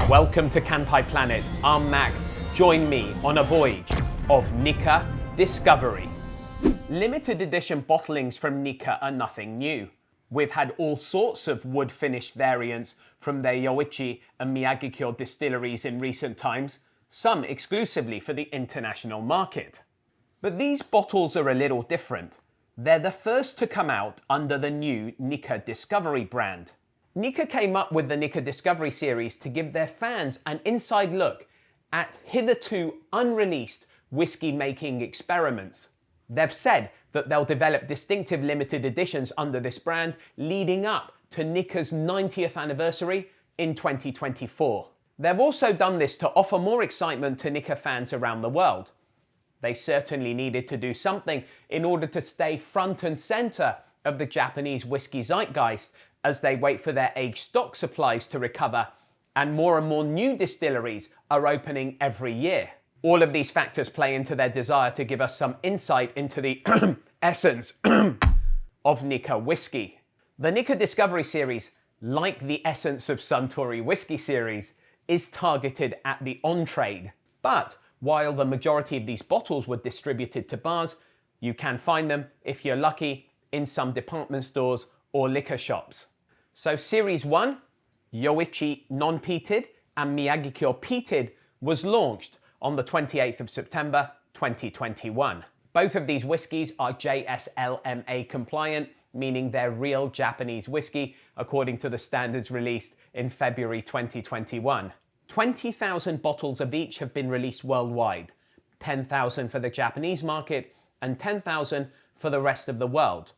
Welcome to Kanpai Planet. I'm Mac. Join me on a voyage of Nikka Discovery. Limited edition bottlings from Nikka are nothing new. We've had all sorts of wood finished variants from their Yoichi and Miyagikyo distilleries in recent times, some exclusively for the international market. But these bottles are a little different. They're the first to come out under the new Nikka Discovery brand. Nikka came up with the Nikka Discovery Series to give their fans an inside look at hitherto unreleased whiskey-making experiments. They've said that they'll develop distinctive limited editions under this brand leading up to Nikka's 90th anniversary in 2024. They've also done this to offer more excitement to Nikka fans around the world. They certainly needed to do something in order to stay front and center of the Japanese whiskey zeitgeist as they wait for their aged stock supplies to recover, and more new distilleries are opening every year. All of these factors play into their desire to give us some insight into the essence of Nikka whiskey. The Nikka Discovery Series, like the Essence of Suntory Whisky series, is targeted at the on-trade. But while the majority of these bottles were distributed to bars, you can find them, if you're lucky, in some department stores or liquor shops. So Series 1, Yoichi Non-Peated and Miyagikyo Peated, was launched on the 28th of September 2021. Both of these whiskies are JSLMA compliant, meaning they're real Japanese whiskey according to the standards released in February 2021. 20,000 bottles of each have been released worldwide, 10,000 for the Japanese market and 10,000 for the rest of the world: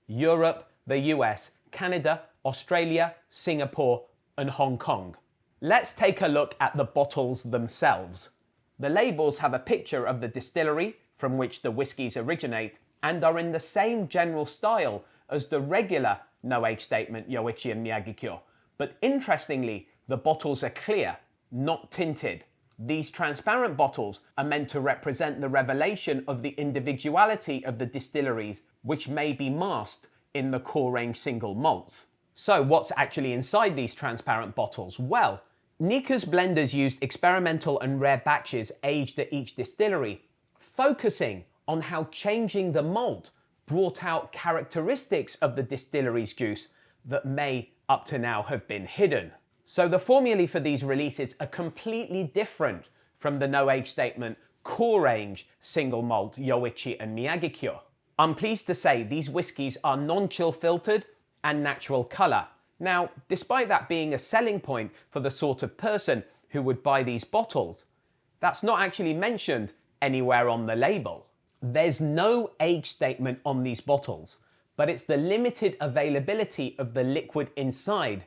Europe, the US, Canada, Australia, Singapore and Hong Kong. Let's take a look at the bottles themselves. The labels have a picture of the distillery from which the whiskies originate and are in the same general style as the regular no age statement Yoichi and Miyagikyo. But interestingly, the bottles are clear, not tinted. These transparent bottles are meant to represent the revelation of the individuality of the distilleries, which may be masked in the core range single malts. So what's actually inside these transparent bottles? Well, Nikka's blenders used experimental and rare batches aged at each distillery, focusing on how changing the malt brought out characteristics of the distillery's juice that may up to now have been hidden. So the formulae for these releases are completely different from the no age statement core range single malt Yoichi and Miyagikyo. I'm pleased to say these whiskies are non-chill filtered and natural colour. Now, despite that being a selling point for the sort of person who would buy these bottles, that's not actually mentioned anywhere on the label. There's no age statement on these bottles, but it's the limited availability of the liquid inside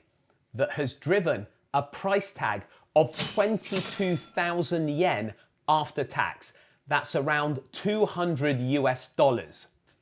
that has driven a price tag of 22,000 yen after tax. That's around $200 US.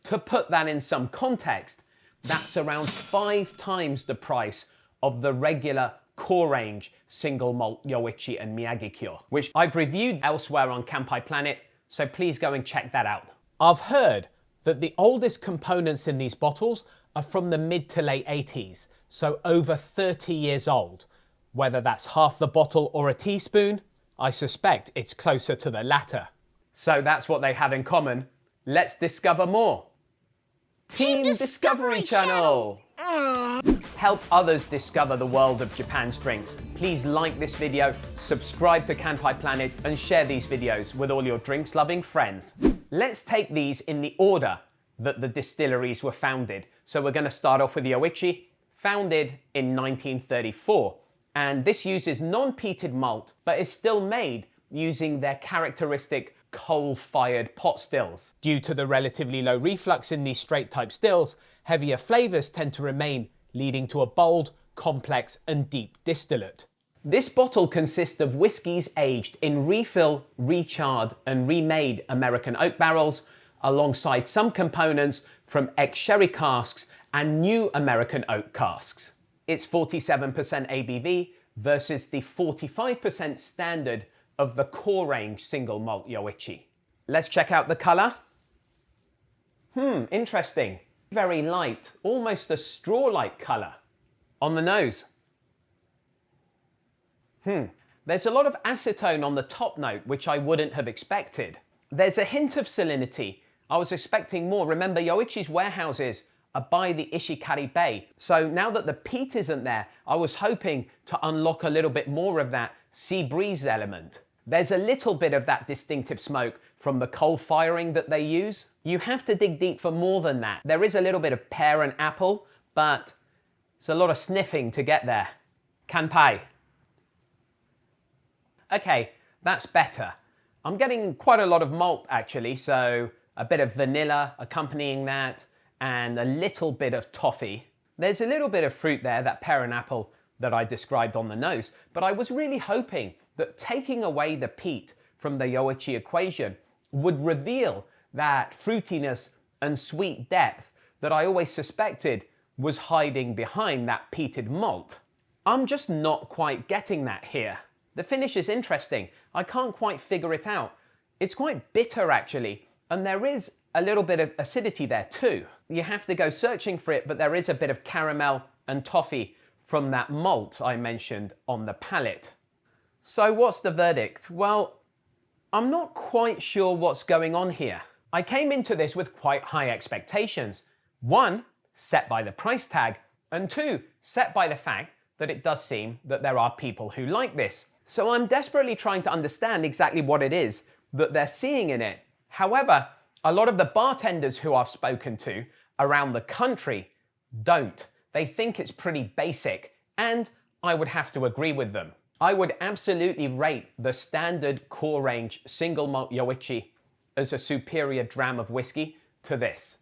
To put that in some context, that's around 5 times the price of the regular core range single malt Yoichi and Miyagikyo, which I've reviewed elsewhere on Kanpai Planet, so please go and check that out. I've heard that the oldest components in these bottles are from the mid to late 80s, so over 30 years old. Whether that's half the bottle or a teaspoon, I suspect it's closer to the latter. So that's what they have in common. Let's discover more. Team Discovery Channel! Help others discover the world of Japan's drinks. Please like this video, subscribe to Kanpai Planet and share these videos with all your drinks loving friends. Let's take these in the order that the distilleries were founded. So we're going to start off with Yoichi, founded in 1934. And this uses non-peated malt, but is still made using their characteristic coal-fired pot stills. Due to the relatively low reflux in these straight-type stills, heavier flavours tend to remain, leading to a bold, complex and deep distillate. This bottle consists of whiskies aged in refill, recharred and remade American oak barrels, alongside some components from ex-sherry casks and new American oak casks. It's 47% ABV versus the 45% standard of the core range single malt Yoichi. Let's check out the colour. Interesting. Very light, almost a straw-like colour. On the nose. There's a lot of acetone on the top note, which I wouldn't have expected. There's a hint of salinity. I was expecting more. Remember, Yoichi's warehouses are by the Ishikari Bay. So now that the peat isn't there, I was hoping to unlock a little bit more of that sea breeze element. There's a little bit of that distinctive smoke from the coal firing that they use. You have to dig deep for more than that. There is a little bit of pear and apple, but it's a lot of sniffing to get there. Kanpai. Okay, that's better. I'm getting quite a lot of malt actually, so a bit of vanilla accompanying that, and a little bit of toffee. There's a little bit of fruit there, that pear and apple that I described on the nose, but I was really hoping that taking away the peat from the Yoichi equation would reveal that fruitiness and sweet depth that I always suspected was hiding behind that peated malt. I'm just not quite getting that here. The finish is interesting. I can't quite figure it out. It's quite bitter actually, and there is a little bit of acidity there too. You have to go searching for it, but there is a bit of caramel and toffee from that malt I mentioned on the palate. So what's the verdict? Well, I'm not quite sure what's going on here. I came into this with quite high expectations. One, set by the price tag, and two, set by the fact that it does seem that there are people who like this. So I'm desperately trying to understand exactly what it is that they're seeing in it. However, a lot of the bartenders who I've spoken to around the country don't. They think it's pretty basic, and I would have to agree with them. I would absolutely rate the standard core range single malt Yoichi as a superior dram of whiskey to this.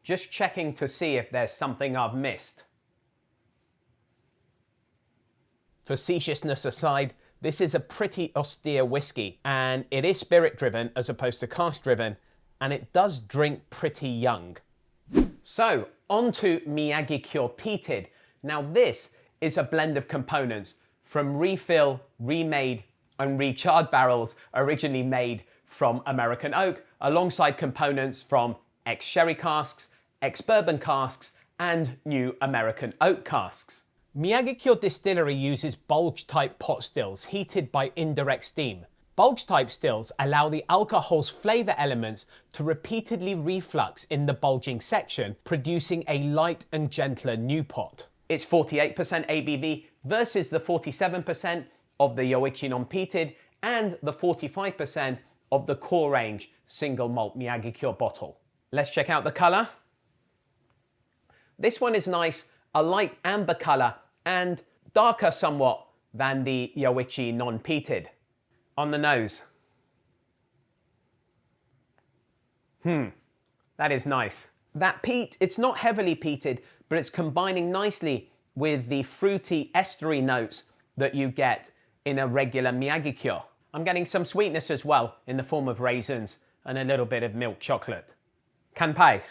Just checking to see if there's something I've missed. Facetiousness aside, this is a pretty austere whiskey, and it is spirit driven as opposed to cask driven, and it does drink pretty young. So, on to Miyagikyo Peated. Now this is a blend of components from refill, remade, and recharred barrels originally made from American oak, alongside components from ex-sherry casks, ex-bourbon casks, and new American oak casks. Miyagikyo Distillery uses bulge-type pot stills heated by indirect steam. Bulge-type stills allow the alcohol's flavour elements to repeatedly reflux in the bulging section, producing a light and gentler new pot. It's 48% ABV versus the 47% of the Yoichi Non-Peated and the 45% of the core range single malt Miyagikyo bottle. Let's check out the colour. This one is nice, a light amber colour and darker somewhat than the Yoichi Non-Peated. On the nose. That is nice. That peat, it's not heavily peated, but it's combining nicely with the fruity estery notes that you get in a regular Miyagikyo. I'm getting some sweetness as well in the form of raisins and a little bit of milk chocolate. Kanpai.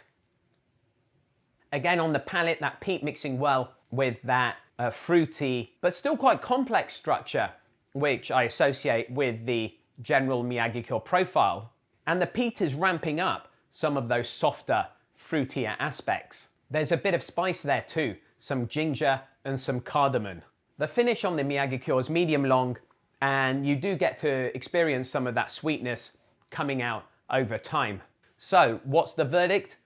Again on the palate, that peat mixing well with that fruity, but still quite complex structure, which I associate with the general Miyagikyo profile. And the peat is ramping up some of those softer, fruitier aspects. There's a bit of spice there too, some ginger and some cardamom. The finish on the Miyagikyo is medium long, and you do get to experience some of that sweetness coming out over time. So what's the verdict?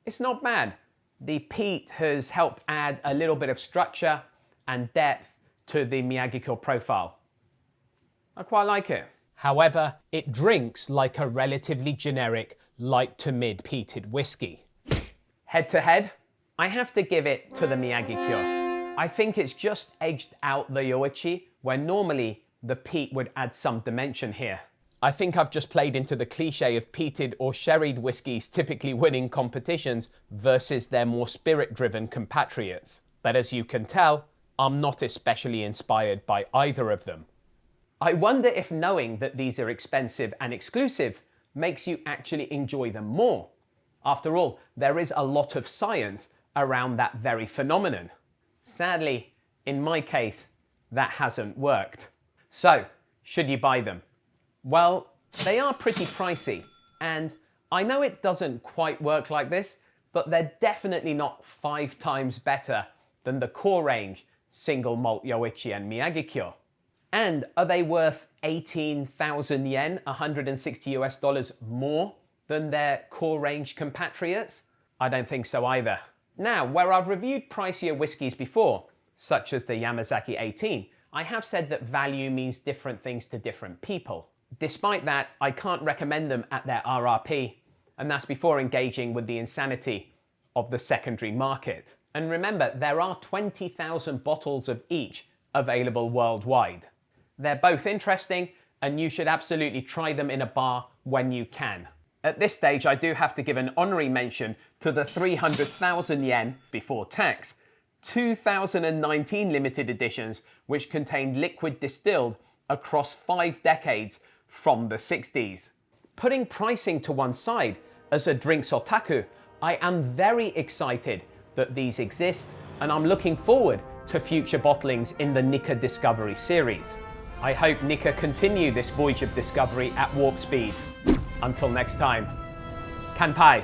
It's not bad. The peat has helped add a little bit of structure and depth to the Miyagikyo profile. I quite like it. However, it drinks like a relatively generic light to mid peated whiskey. Head to head, I have to give it to the Miyagikyo. I think it's just edged out the Yoichi, where normally the peat would add some dimension here. I think I've just played into the cliche of peated or sherried whiskies typically winning competitions versus their more spirit-driven compatriots. But as you can tell, I'm not especially inspired by either of them. I wonder if knowing that these are expensive and exclusive makes you actually enjoy them more. After all, there is a lot of science around that very phenomenon. Sadly, in my case, that hasn't worked. So, should you buy them? Well, they are pretty pricey, and I know it doesn't quite work like this, but they're definitely not 5 times better than the core range single malt Yoichi and Miyagikyo? And are they worth 18,000 yen, $160 more than their core range compatriots? I don't think so either. Now, where I've reviewed pricier whiskies before, such as the Yamazaki 18, I have said that value means different things to different people. Despite that, I can't recommend them at their RRP, and that's before engaging with the insanity of the secondary market. And remember, there are 20,000 bottles of each available worldwide. They're both interesting, and you should absolutely try them in a bar when you can. At this stage, I do have to give an honorary mention to the 300,000 yen, before tax, 2019 limited editions, which contained liquid distilled across 5 decades from the 60s. Putting pricing to one side, as a drinks otaku, I am very excited that these exist, and I'm looking forward to future bottlings in the Nikka Discovery Series. I hope Nikka continue this voyage of discovery at warp speed. Until next time, kanpai!